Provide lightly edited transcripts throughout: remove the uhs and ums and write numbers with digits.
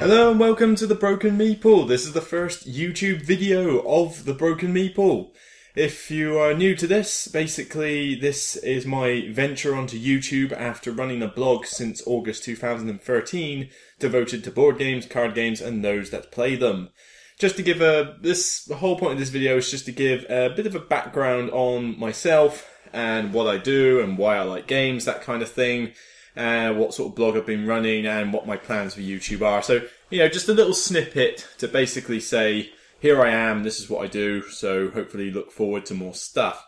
Hello and welcome to the Broken Meeple. This is the first YouTube video of the Broken Meeple. If you are new to this, basically this is my venture onto YouTube after running a blog since August 2013 devoted to board games, card games and those that play them. Just to give the whole point of this video is just to give a bit of a background on myself and what I do and why I like games, that kind of thing. What sort of blog I've been running and what my plans for YouTube are. So, just a little snippet to basically say, here I am, this is what I do, so hopefully look forward to more stuff.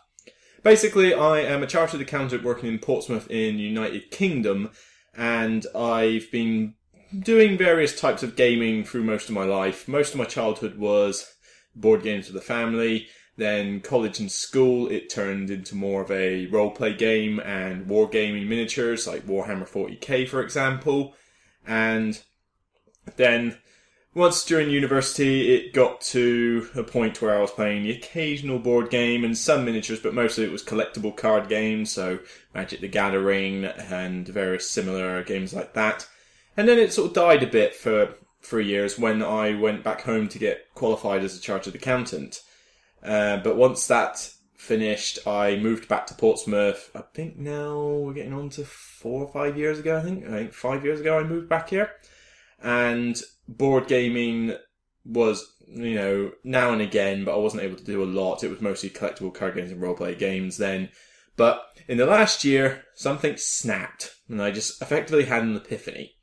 Basically, I am a chartered accountant working in Portsmouth in the United Kingdom, and I've been doing various types of gaming through most of my life. Most of my childhood was board games with the family. Then college and school, it turned into more of a role-play game and wargaming miniatures, like Warhammer 40k, for example. And then, once during university, it got to a point where I was playing the occasional board game and some miniatures, but mostly it was collectible card games, so Magic the Gathering and various similar games like that. And then it sort of died a bit for 3 years when I went back home to get qualified as a chartered accountant. But once that finished, I moved back to Portsmouth. I think now we're getting on to 4 or 5 years ago, I think 5 years ago I moved back here. And board gaming was, now and again, but I wasn't able to do a lot. It was mostly collectible card games and roleplay games then. But in the last year, something snapped, and I just effectively had an epiphany.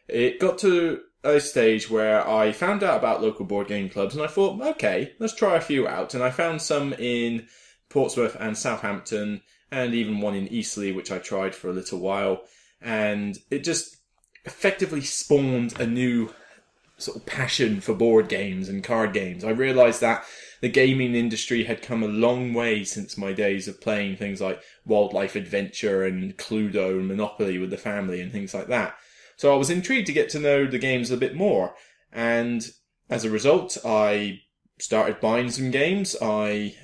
It got to a stage where I found out about local board game clubs and I thought, okay, let's try a few out. And I found some in Portsmouth and Southampton and even one in Eastleigh, which I tried for a little while. And it just effectively spawned a new sort of passion for board games and card games. I realised that the gaming industry had come a long way since my days of playing things like Wildlife Adventure and Cluedo and Monopoly with the family and things like that. So I was intrigued to get to know the games a bit more, and as a result I started buying some games. I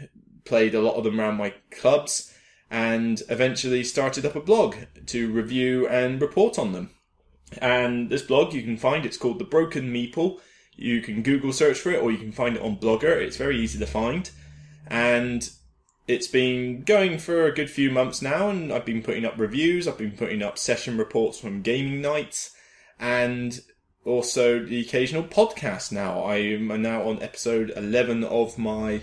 played a lot of them around my clubs and eventually started up a blog to review and report on them. And this blog you can find, it's called The Broken Meeple. You can Google search for it or you can find it on Blogger. It's very easy to find, and it's been going for a good few months now, and I've been putting up reviews, I've been putting up session reports from gaming nights, and also the occasional podcast now. I am now on episode 11 of my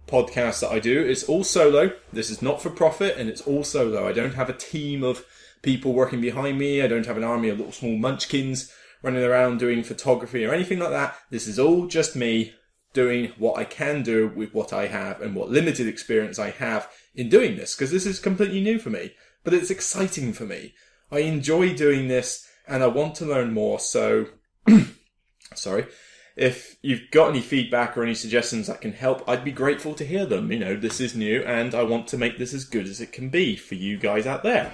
podcast that I do. It's all solo. This is not for profit, and it's all solo. I don't have a team of people working behind me. I don't have an army of little small munchkins running around doing photography or anything like that. This is all just me doing what I can do with what I have and what limited experience I have in doing this, because this is completely new for me, but it's exciting for me. I enjoy doing this and I want to learn more, so sorry. If you've got any feedback or any suggestions that can help, I'd be grateful to hear them. This is new and I want to make this as good as it can be for you guys out there.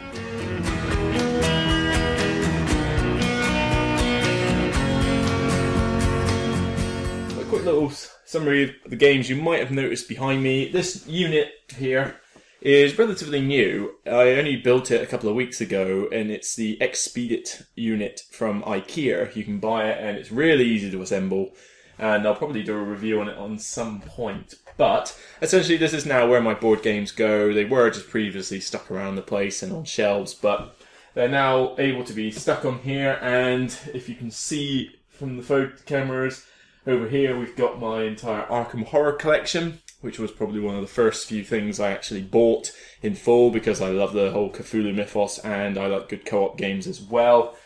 Little summary of the games you might have noticed behind me. This unit here is relatively new. I only built it a couple of weeks ago, and it's the Expedit unit from IKEA. You can buy it and it's really easy to assemble, and I'll probably do a review on it on some point. But essentially this is now where my board games go. They were just previously stuck around the place and on shelves, but they're now able to be stuck on here. And if you can see from the photo cameras, over here we've got my entire Arkham Horror collection, which was probably one of the first few things I actually bought in full because I love the whole Cthulhu mythos and I like good co-op games as well.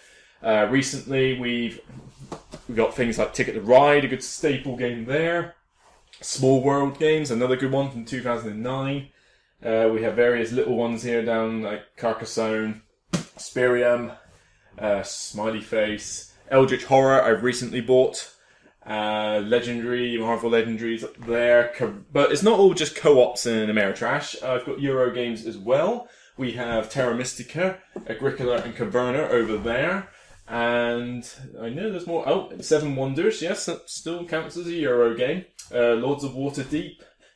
Recently we've got things like Ticket to Ride, a good staple game there. Small World Games, another good one from 2009. We have various little ones here down like Carcassonne, Spirium, Smiley Face, Eldritch Horror I've recently bought. Legendary, Marvel Legendaries up there, but it's not all just co-ops and Ameritrash. I've got Euro games as well. We have Terra Mystica, Agricola and Caverna over there, and I know there's more. Oh, Seven Wonders, yes, that still counts as a Euro game. Lords of Waterdeep,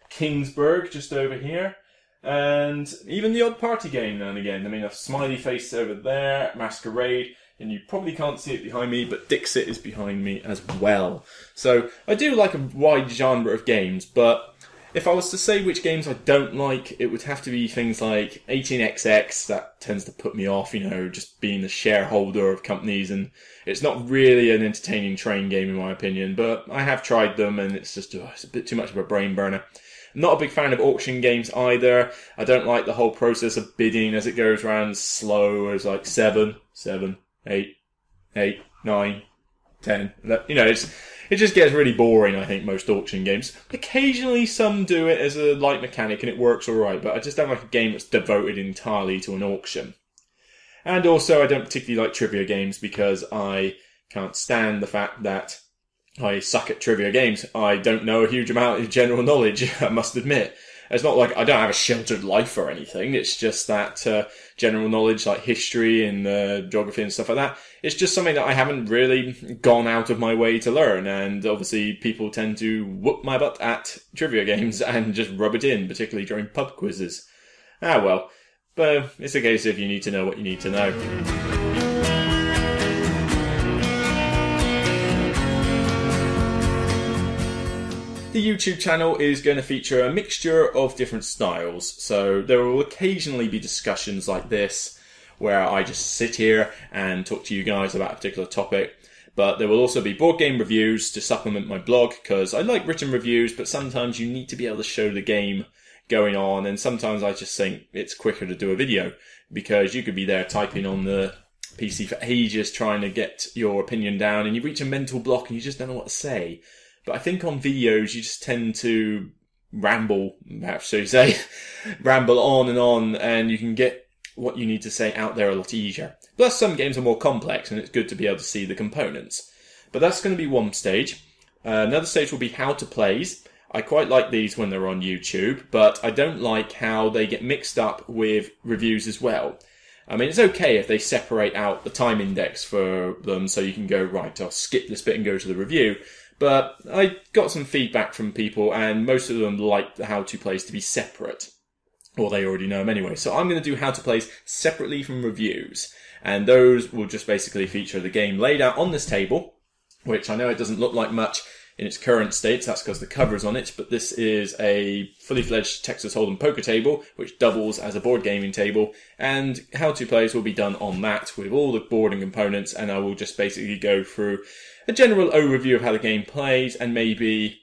Kingsburg just over here, and even the odd party game now and again. I mean, a Smiley Face over there, Masquerade. and you probably can't see it behind me, but Dixit is behind me as well. So I do like a wide genre of games, but if I was to say which games I don't like, it would have to be things like 18xx. That tends to put me off, just being the shareholder of companies, and it's not really an entertaining train game in my opinion, but I have tried them and it's just it's a bit too much of a brain burner. I'm not a big fan of auction games either. I don't like the whole process of bidding as it goes around slow as like 7, 8, 9, 10. It just gets really boring, I think, most auction games. Occasionally some do it as a light mechanic and it works alright, but I just don't like a game that's devoted entirely to an auction. And also I don't particularly like trivia games because I can't stand the fact that I suck at trivia games. I don't know a huge amount of general knowledge, I must admit. It's not like I don't have a sheltered life or anything. It's just that general knowledge, like history and geography and stuff like that, it's just something that I haven't really gone out of my way to learn. And obviously people tend to whoop my butt at trivia games and just rub it in, particularly during pub quizzes. Ah well, but it's a case of you need to know what you need to know. The YouTube channel is going to feature a mixture of different styles, so there will occasionally be discussions like this where I just sit here and talk to you guys about a particular topic, but there will also be board game reviews to supplement my blog, because I like written reviews, but sometimes you need to be able to show the game going on, and sometimes I just think it's quicker to do a video, because you could be there typing on the PC for ages trying to get your opinion down, and you reach a mental block and you just don't know what to say. But I think on videos, you just tend to ramble, perhaps so you say, ramble on, and you can get what you need to say out there a lot easier. Plus, some games are more complex, and it's good to be able to see the components. But that's going to be one stage. Another stage will be how to plays. I quite like these when they're on YouTube, but I don't like how they get mixed up with reviews as well. I mean, it's okay if they separate out the time index for them, so you can go, right, I'll skip this bit and go to the review. But I got some feedback from people, and most of them like the how-to plays to be separate. Or they already know them anyway. So I'm going to do how-to plays separately from reviews. And those will just basically feature the game laid out on this table, which I know it doesn't look like much in its current state. That's because the cover is on it. But this is a fully-fledged Texas Hold'em poker table, which doubles as a board gaming table. And how-to plays will be done on that with all the board and components. And I will just basically go through a general overview of how the game plays and maybe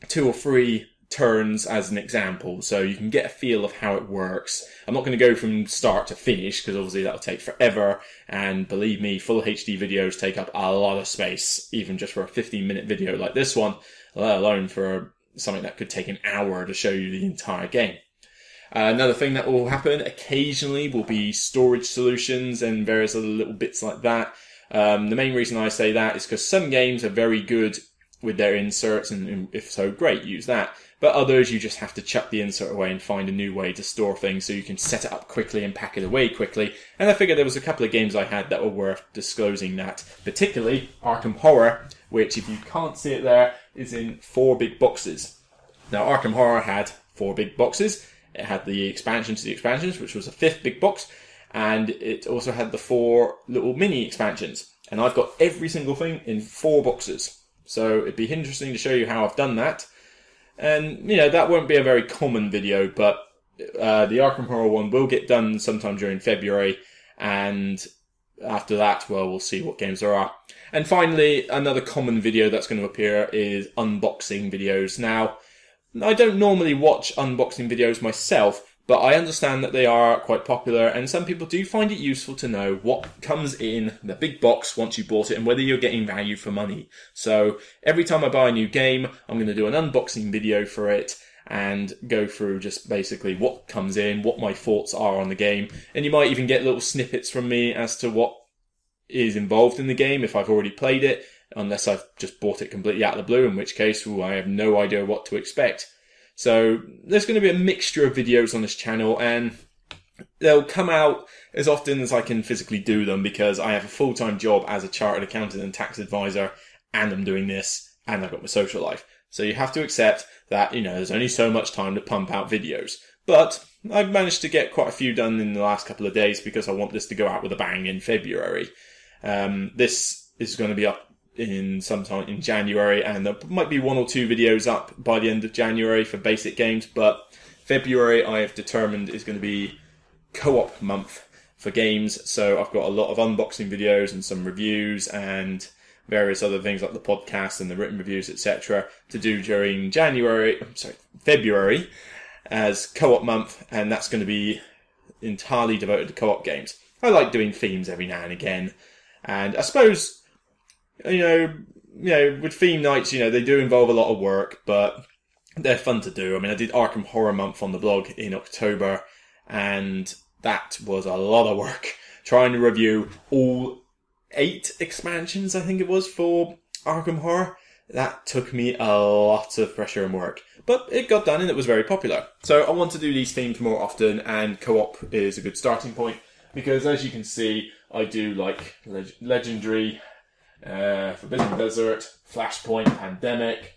2 or 3 turns as an example, so you can get a feel of how it works. I'm not going to go from start to finish, because obviously that'll take forever, and believe me, full HD videos take up a lot of space, even just for a 15-minute video like this one, let alone for something that could take an hour to show you the entire game. Another thing that will happen occasionally will be storage solutions and various other little bits like that. The main reason I say that is because some games are very good with their inserts, and if so, great, use that. But others, you just have to chuck the insert away and find a new way to store things so you can set it up quickly and pack it away quickly. And I figured there was a couple of games I had that were worth disclosing that. Particularly Arkham Horror, which, if you can't see it there, is in 4 big boxes. Now, Arkham Horror had 4 big boxes. It had the expansion to the expansions, which was a 5th big box. And it also had the 4 little mini expansions. And I've got every single thing in 4 boxes. So it'd be interesting to show you how I've done that. And, that won't be a very common video, but the Arkham Horror one will get done sometime during February. And after that, well, we'll see what games there are. And finally, another common video that's going to appear is unboxing videos. Now, I don't normally watch unboxing videos myself, but I understand that they are quite popular, and some people do find it useful to know what comes in the big box once you bought it and whether you're getting value for money. So every time I buy a new game, I'm going to do an unboxing video for it and go through just basically what comes in, what my thoughts are on the game, and you might even get little snippets from me as to what is involved in the game if I've already played it, unless I've just bought it completely out of the blue, in which case I have no idea what to expect. So there's going to be a mixture of videos on this channel, and they'll come out as often as I can physically do them, because I have a full-time job as a chartered accountant and tax advisor, and I'm doing this, and I've got my social life. So you have to accept that, there's only so much time to pump out videos. But I've managed to get quite a few done in the last couple of days, because I want this to go out with a bang in February. This is going to be up in sometime in January, and there might be 1 or 2 videos up by the end of January for basic games, but February I have determined is going to be co-op month for games, so I've got a lot of unboxing videos and some reviews and various other things like the podcast and the written reviews, etc. to do during February as co-op month, and that's going to be entirely devoted to co-op games. I like doing themes every now and again, and I suppose with theme nights, they do involve a lot of work, but they're fun to do. I mean, I did Arkham Horror Month on the blog in October, and that was a lot of work. Trying to review all 8 expansions, I think it was, for Arkham Horror. That took me a lot of pressure and work. But it got done and it was very popular. So I want to do these themes more often, and co-op is a good starting point, because as you can see, I do like Legendary, Forbidden Desert, Flashpoint, Pandemic,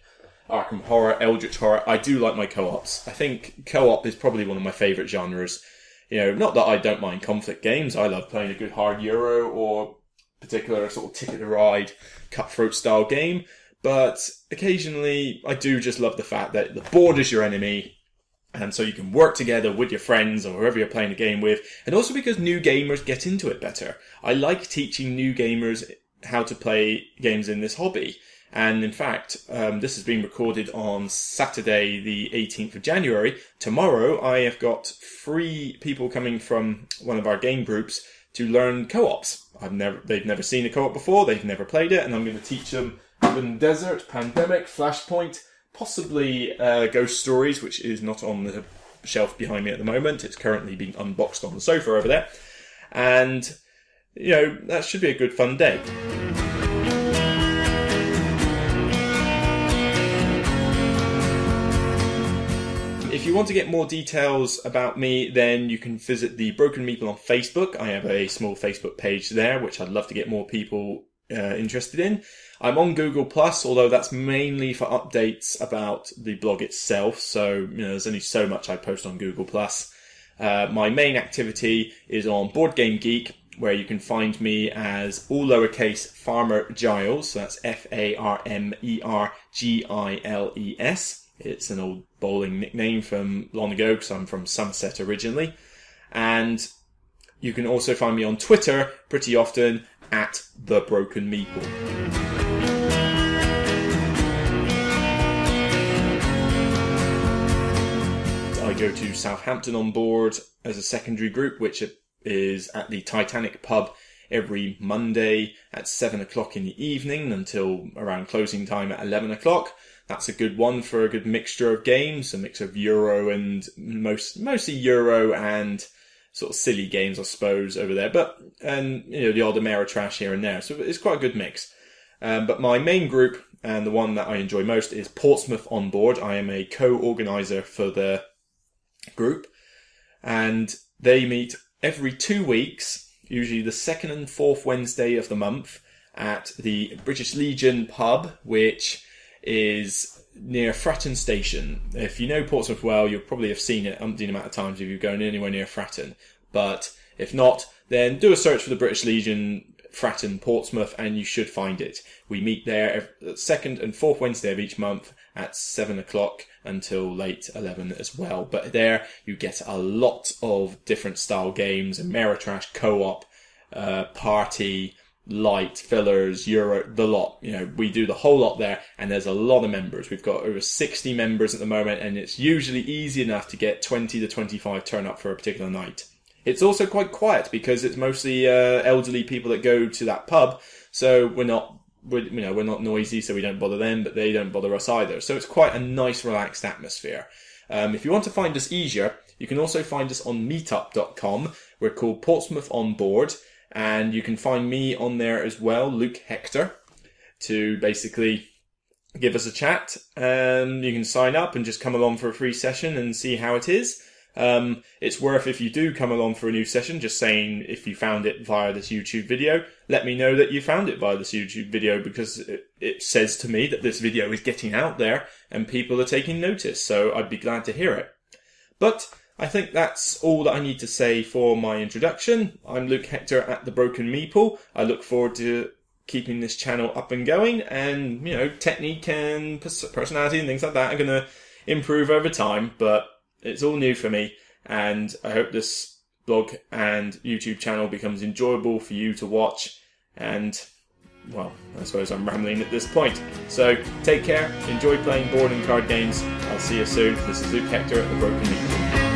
Arkham Horror, Eldritch Horror. I do like my co-ops. I think co-op is probably one of my favourite genres. Not that I don't mind conflict games. I love playing a good hard Euro or particular sort of Ticket to Ride, cutthroat style game. But occasionally I do just love the fact that the board is your enemy, and so you can work together with your friends or whoever you're playing a game with. And also because new gamers get into it better. I like teaching new gamers how to play games in this hobby. And in fact, this has been recorded on Saturday, the 18th of January. Tomorrow, I have got 3 people coming from one of our game groups to learn co-ops. They've never seen a co-op before, they've never played it, and I'm going to teach them Forbidden Desert, Pandemic, Flashpoint, possibly Ghost Stories, which is not on the shelf behind me at the moment. It's currently being unboxed on the sofa over there. And that should be a good fun day. If you want to get more details about me, then you can visit the Broken Meeple on Facebook. I have a small Facebook page there, which I'd love to get more people interested in. I'm on Google+, although that's mainly for updates about the blog itself. So, there's only so much I post on Google+. My main activity is on Board Game Geek, where you can find me as all lowercase Farmer Giles. So that's Farmergiles. It's an old bowling nickname from long ago, because I'm from Somerset originally. And you can also find me on Twitter pretty often at The Broken Meeple. I go to Southampton on board as a secondary group, which is at the Titanic pub every Monday at 7 o'clock in the evening until around closing time at 11 o'clock. That's a good one for a good mixture of games, a mix of Euro and mostly Euro and sort of silly games, I suppose, over there. And the odd Ameritrash here and there. So it's quite a good mix. But my main group, and the one that I enjoy most, is Portsmouth on Board. I am a co-organiser for the group. And they meet every 2 weeks, usually the 2nd and 4th Wednesday of the month, at the British Legion pub, which is near Fratton Station. If you know Portsmouth well, you'll probably have seen it umpteen amount of times if you're going anywhere near Fratton. But if not, then do a search for the British Legion Fratton Portsmouth and you should find it. We meet there every 2nd and 4th Wednesday of each month at 7 o'clock until late 11 as well. But there you get a lot of different style games, Ameritrash, co-op, party, light, fillers, Euro, the lot. We do the whole lot there, and there's a lot of members. We've got over 60 members at the moment, and it's usually easy enough to get 20 to 25 turn up for a particular night. It's also quite quiet because it's mostly elderly people that go to that pub, so we're not noisy, so we don't bother them, but they don't bother us either. So it's quite a nice, relaxed atmosphere. If you want to find us easier, you can also find us on meetup.com. We're called Portsmouth on Board. And you can find me on there as well, Luke Hector, to basically give us a chat. You can sign up and just come along for a free session and see how it is. It's worth, if you do come along for a new session, just saying if you found it via this YouTube video, let me know that you found it via this YouTube video, because it says to me that this video is getting out there and people are taking notice. So I'd be glad to hear it. But I think that's all that I need to say for my introduction. I'm Luke Hector at the Broken Meeple. I look forward to keeping this channel up and going, and technique and personality and things like that are going to improve over time, but it's all new for me, and I hope this blog and YouTube channel becomes enjoyable for you to watch. And well, I suppose I'm rambling at this point. So take care, enjoy playing board and card games. I'll see you soon. This is Luke Hector at the Broken Meeple.